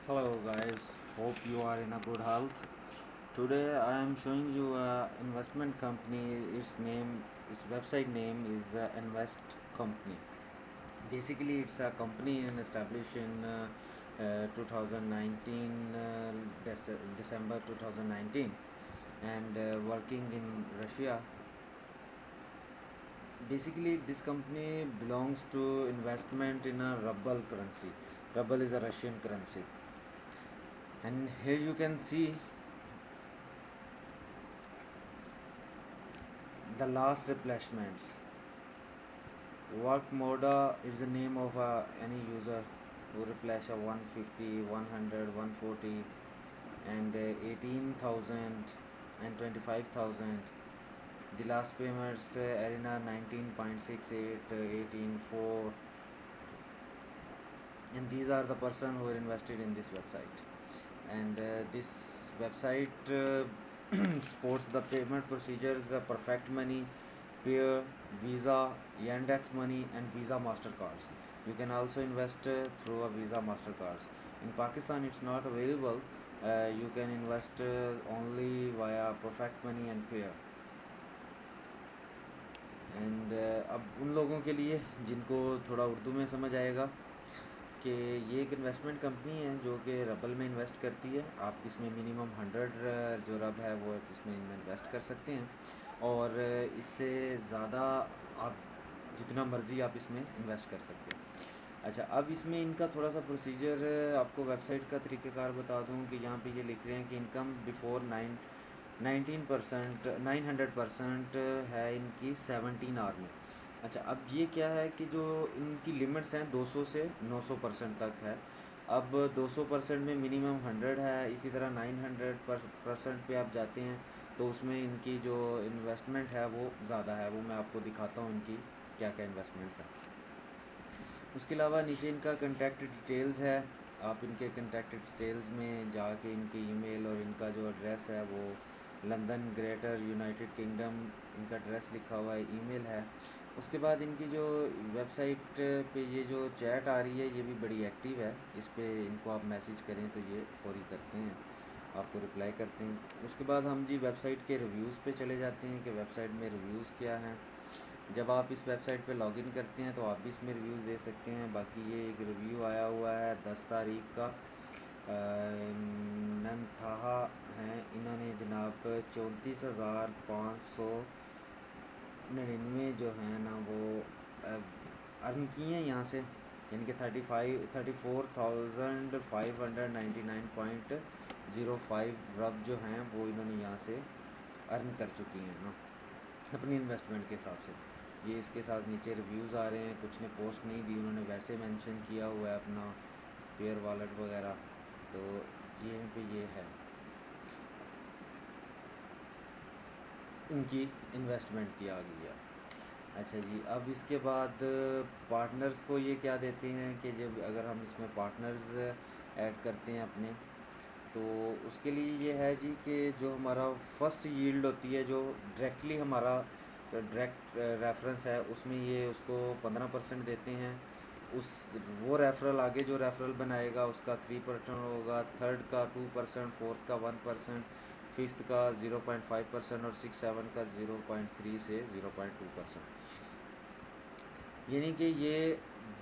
Hello guys, hope you are in a good health. Today I am showing you a investment company. Its website name is Invest Company. Basically, it's a company established in 2019, December 2019, and working in Russia. Basically, this company belongs to investment in a ruble currency. Ruble is a Russian currency, and here you can see the last replacements. Work moda is the name of any user who replace a 150, 100, 140 and 18,000 and 25,000. The last payments arena 19.68, 18.4, and these are the person who are invested in this website. And this website supports the payment procedures, Perfect Money, Payer, Visa, Yandex Money, and Visa Mastercards. You can also invest through a Visa Mastercards. In Pakistan, it's not available. You can invest only via Perfect Money and Payer. And अब उन लोगों के लिए जिनको थोड़ा उर्दू में समझ आएगा कि ये एक इन्वेस्टमेंट कंपनी है जो कि रबल में इन्वेस्ट करती है। आप इसमें मिनिमम 100 जो रब है वो इसमें इन्वेस्ट कर सकते हैं, और इससे ज़्यादा आप जितना मर्ज़ी आप इसमें इन्वेस्ट कर सकते हैं। अच्छा, अब इसमें इनका थोड़ा सा प्रोसीजर आपको वेबसाइट का तरीक़ेकार बता दूं कि यहाँ पे ये लिख रहे हैं कि इनकम बिफोर 19% 900% है इनकी 17 आवर में। अच्छा, अब ये क्या है कि जो इनकी लिमिट्स हैं 200 से 900% तक है। अब 200% में मिनिमम 100 है, इसी तरह 900% पे आप जाते हैं तो उसमें इनकी जो इन्वेस्टमेंट है वो ज़्यादा है। वो मैं आपको दिखाता हूँ इनकी क्या क्या इन्वेस्टमेंट्स हैं। उसके अलावा नीचे इनका कॉन्टैक्ट डिटेल्स है। आप इनके कॉन्टैक्ट डिटेल्स में जाके इनकी ईमेल और इनका जो एड्रेस है वो लंदन, ग्रेटर यूनाइटेड किंगडम इनका एड्रेस लिखा हुआ है, ईमेल है। उसके बाद इनकी जो वेबसाइट पे ये जो चैट आ रही है ये भी बड़ी एक्टिव है। इस पे इनको आप मैसेज करें तो ये फौरी करते हैं, आपको रिप्लाई करते हैं। उसके बाद हम जी वेबसाइट के रिव्यूज़ पे चले जाते हैं कि वेबसाइट में रिव्यूज़ क्या हैं। जब आप इस वेबसाइट पे लॉगिन करते हैं तो आप भी इसमें रिव्यूज़ दे सकते हैं। बाकी ये एक रिव्यू आया हुआ है 10 तारीख का। ननथाहा हैं, इन्होंने जनाब 34,599 जो हैं ना वो अर्न किए हैं यहाँ से, यानी कि 34,599.05 रब जो हैं वो इन्होंने यहाँ से अर्न कर चुकी हैं ना अपनी इन्वेस्टमेंट के हिसाब से। ये इसके साथ नीचे रिव्यूज़ आ रहे हैं, कुछ ने पोस्ट नहीं दी, उन्होंने वैसे मेंशन किया हुआ है अपना पेयर वॉलेट वगैरह। तो ये पे ये है इनकी इन्वेस्टमेंट की आ गई है। अच्छा जी, अब इसके बाद पार्टनर्स को ये क्या देते हैं कि जब अगर हम इसमें पार्टनर्स ऐड करते हैं अपने, तो उसके लिए ये है जी कि जो हमारा फर्स्ट यील्ड होती है, जो डायरेक्टली हमारा डायरेक्ट रेफरेंस है, उसमें ये उसको 15% देते हैं। उस वो रेफरल आगे जो रेफरल बनाएगा उसका 3% होगा, थर्ड का 2%, फोर्थ का 1%, फिफ्थ का 0.5% और 6 7 का 0.3 से 0.2%। यानी कि ये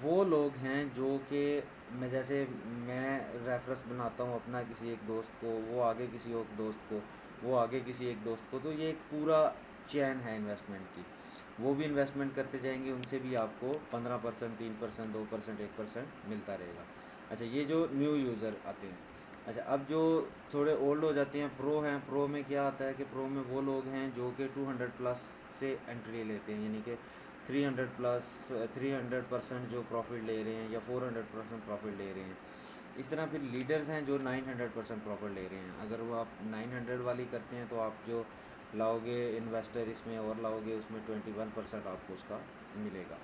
वो लोग हैं जो कि मैं रेफरेंस बनाता हूँ अपना किसी एक दोस्त को, वो आगे किसी और दोस्त को, वो आगे किसी एक दोस्त को, तो ये एक पूरा चैन है इन्वेस्टमेंट की। वो भी इन्वेस्टमेंट करते जाएंगे, उनसे भी आपको 15%, 3%, 2%, 1% मिलता रहेगा। अच्छा, ये जो न्यू यूज़र आते हैं। अच्छा, अब जो थोड़े ओल्ड हो जाते हैं, प्रो हैं, प्रो में क्या आता है कि प्रो में वो लोग हैं जो कि 200 प्लस से एंट्री लेते हैं, यानी कि 300 प्लस 300% जो प्रॉफिट ले रहे हैं या 400% प्रॉफिट ले रहे हैं। इस तरह फिर लीडर्स हैं जो 900% प्रॉफिट ले रहे हैं। अगर वो आप 900 वाली करते हैं तो आप जो लाओगे इन्वेस्टर इसमें और लाओगे, उसमें 21% आपको उसका मिलेगा।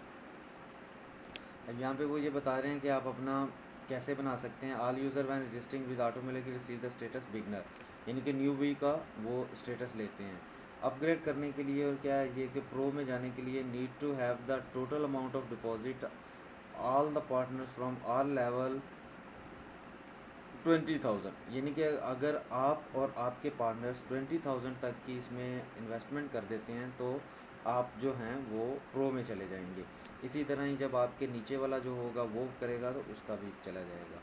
अब यहाँ पे वो ये बता रहे हैं कि आप अपना कैसे बना सकते हैं। All user when registering with automatically receive the status beginner, यानी कि न्यू बी का वो स्टेटस लेते हैं। अपग्रेड करने के लिए और क्या है ये कि प्रो में जाने के लिए need to have the total amount of deposit all the partners from all level 20,000, यानी कि अगर आप और आपके पार्टनर्स 20,000 तक की इसमें इन्वेस्टमेंट कर देते हैं तो आप जो हैं वो प्रो में चले जाएंगे। इसी तरह ही जब आपके नीचे वाला जो होगा वो करेगा तो उसका भी चला जाएगा।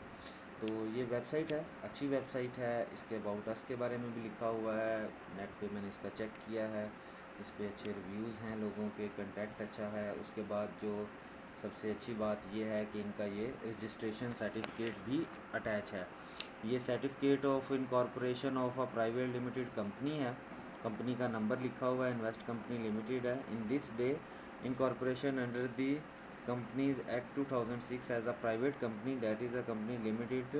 तो ये वेबसाइट है, अच्छी वेबसाइट है। इसके अबाउट अस के बारे में भी लिखा हुआ है, नेट पे मैंने इसका चेक किया है। इस पे अच्छे रिव्यूज़ हैं, लोगों के कंटेक्ट अच्छा है। उसके बाद जो सबसे अच्छी बात ये है कि इनका ये रजिस्ट्रेशन सर्टिफिकेट भी अटैच है। ये certificate of incorporation of a private limited company है। कंपनी का नंबर लिखा हुआ है, इन्वेस्ट कंपनी लिमिटेड है। In this day incorporation under the Companies Act 2006 as a private company, that is a company limited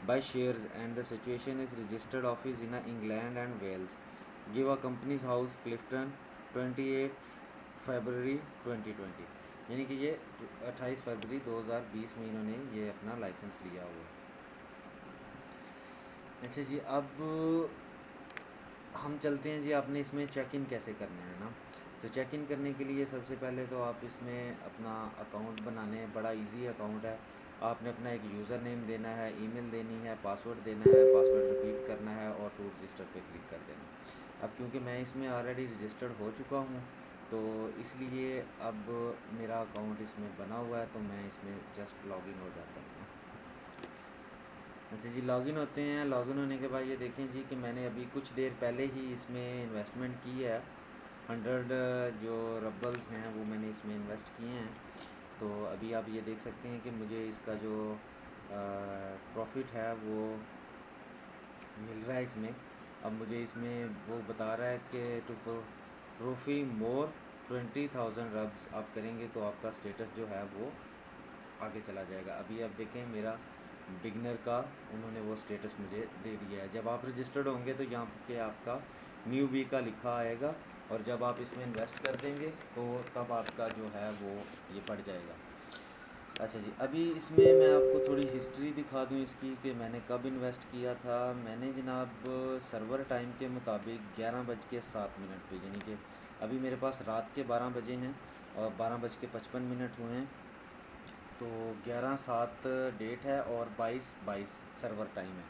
by shares, and the situation is registered office in England and Wales. Give a company's house Clifton 28 February 2020, यानी कि ये 28 फरवरी 2020 में इन्होंने ये अपना licence लिया हुआ है। अच्छा जी, अब हम चलते हैं जी, आपने इसमें चेक इन कैसे करना है ना। तो चेक इन करने के लिए सबसे पहले तो आप इसमें अपना अकाउंट बनाने, बड़ा इजी अकाउंट है। आपने अपना एक यूज़र नेम देना है, ईमेल देनी है, पासवर्ड देना है, पासवर्ड रिपीट करना है और टू रजिस्टर पे क्लिक कर देना। अब क्योंकि मैं इसमें ऑलरेडी रजिस्टर्ड हो चुका हूँ तो इसलिए अब मेरा अकाउंट इसमें बना हुआ है, तो मैं इसमें जस्ट लॉगिन हो जाता हूँ। अच्छा जी, लॉगिन होते हैं। लॉगिन होने के बाद ये देखें जी कि मैंने अभी कुछ देर पहले ही इसमें इन्वेस्टमेंट की है। 100 जो रबल्स हैं वो मैंने इसमें इन्वेस्ट किए हैं। तो अभी आप ये देख सकते हैं कि मुझे इसका जो प्रॉफिट है वो मिल रहा है इसमें। अब मुझे इसमें वो बता रहा है कि टू प्रोफी मोर 20,000 रब्स आप करेंगे तो आपका स्टेटस जो है वो आगे चला जाएगा। अभी आप देखें मेरा बिगनर का उन्होंने वो स्टेटस मुझे दे दिया है। जब आप रजिस्टर्ड होंगे तो यहाँ पे आपका न्यू बी का लिखा आएगा, और जब आप इसमें इन्वेस्ट कर देंगे तो तब आपका जो है वो ये बढ़ जाएगा। अच्छा जी, अभी इसमें मैं आपको थोड़ी हिस्ट्री दिखा दूं इसकी कि मैंने कब इन्वेस्ट किया था। मैंने जनाब सर्वर टाइम के मुताबिक 11:07 पे, यानी कि अभी मेरे पास रात के 12 बजे हैं और 12:55 हुए हैं। तो 11/7 डेट है और 22/22 सर्वर टाइम है।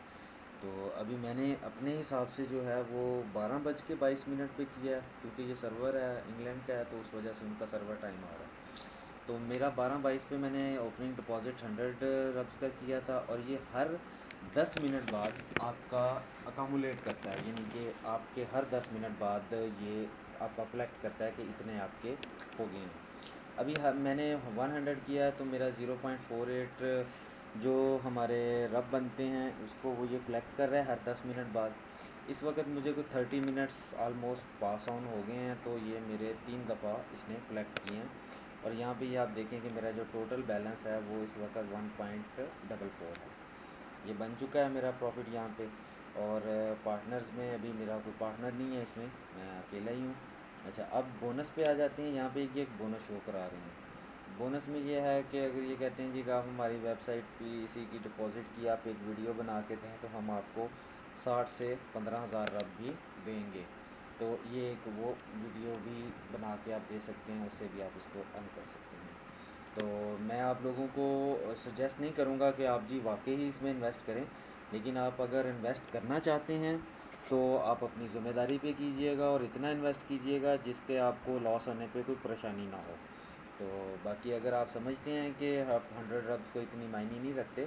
तो अभी मैंने अपने हिसाब से जो है वो 12:22 पे किया है, क्योंकि ये सर्वर है इंग्लैंड का है तो उस वजह से उनका सर्वर टाइम आ रहा है। तो मेरा 12:22 पे मैंने ओपनिंग डिपॉजिट 100 रब्स का किया था, और ये हर 10 मिनट बाद आपका अकामुलेट करता है, यानी कि आपके हर 10 मिनट बाद ये आपका कलेक्ट करता है कि इतने आपके हो गए हैं। अभी मैंने 100 किया है तो मेरा 0.48 जो हमारे रब बनते हैं उसको वो ये कलेक्ट कर रहा है हर 10 मिनट बाद। इस वक्त मुझे कुछ 30 मिनट्स आलमोस्ट पास ऑन हो गए हैं, तो ये मेरे 3 दफ़ा इसने कलेक्ट किए हैं। और यहाँ पे ये आप देखें कि मेरा जो टोटल बैलेंस है वो इस वक्त 1.44 है। ये बन चुका है मेरा प्रॉफिट यहाँ पे। और पार्टनर्स में अभी मेरा कोई पार्टनर नहीं है इसमें, मैं अकेला ही हूँ। अच्छा, अब बोनस पे आ जाते हैं। यहाँ पे एक बोनस शो करा रहे हैं। बोनस में ये है कि अगर ये कहते हैं जी कि आप हमारी वेबसाइट पे इसी की डिपॉजिट की आप एक वीडियो बना के दें तो हम आपको 60 से 15,000 रब भी देंगे। तो ये एक वो वीडियो भी बना के आप दे सकते हैं, उससे भी आप इसको अर्न कर सकते हैं। तो मैं आप लोगों को सजेस्ट नहीं करूँगा कि आप जी वाकई ही इसमें इन्वेस्ट करें, लेकिन आप अगर इन्वेस्ट करना चाहते हैं तो आप अपनी ज़िम्मेदारी पे कीजिएगा और इतना इन्वेस्ट कीजिएगा जिसके आपको लॉस होने पे कोई परेशानी ना हो। तो बाकी अगर आप समझते हैं कि आप 100 रब्स को इतनी मायने नहीं रखते,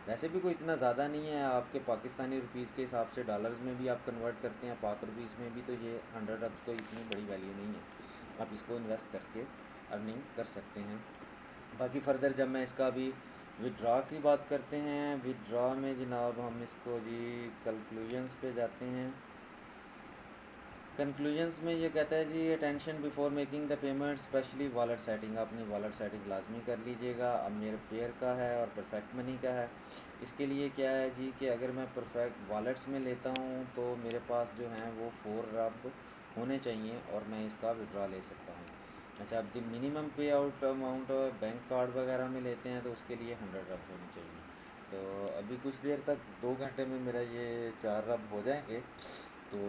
वैसे भी कोई इतना ज़्यादा नहीं है, आपके पाकिस्तानी रुपीज़ के हिसाब से डॉलर्स में भी आप कन्वर्ट करते हैं, पाक रुपीज़ में भी, तो ये 100 रब्स को इतनी बड़ी वैल्यू नहीं है। आप इसको इन्वेस्ट करके अर्निंग कर सकते हैं। बाकी फ़र्दर जब मैं इसका अभी विड्रॉ की बात करते हैं, विड्रॉ में जनाब हम इसको जी कंक्लूजन्स पे जाते हैं। कंक्लूजन्स में ये कहता है जी attention before making the payment specially wallet setting, अपनी वॉलेट सेटिंग लाजमी कर लीजिएगा। अब मेरे पेयर का है और परफेक्ट मनी का है। इसके लिए क्या है जी कि अगर मैं परफेक्ट वॉलेट्स में लेता हूँ तो मेरे पास जो हैं वो 4 रब होने चाहिए और मैं इसका विड्रॉ ले सकता हूँ। अच्छा, अब द मिनिमम पे आउट अमाउंट बैंक कार्ड वगैरह में लेते हैं तो उसके लिए 100 रब्स होनी चाहिए। तो अभी कुछ देर तक 2 घंटे में मेरा ये 4 रब हो जाएंगे। तो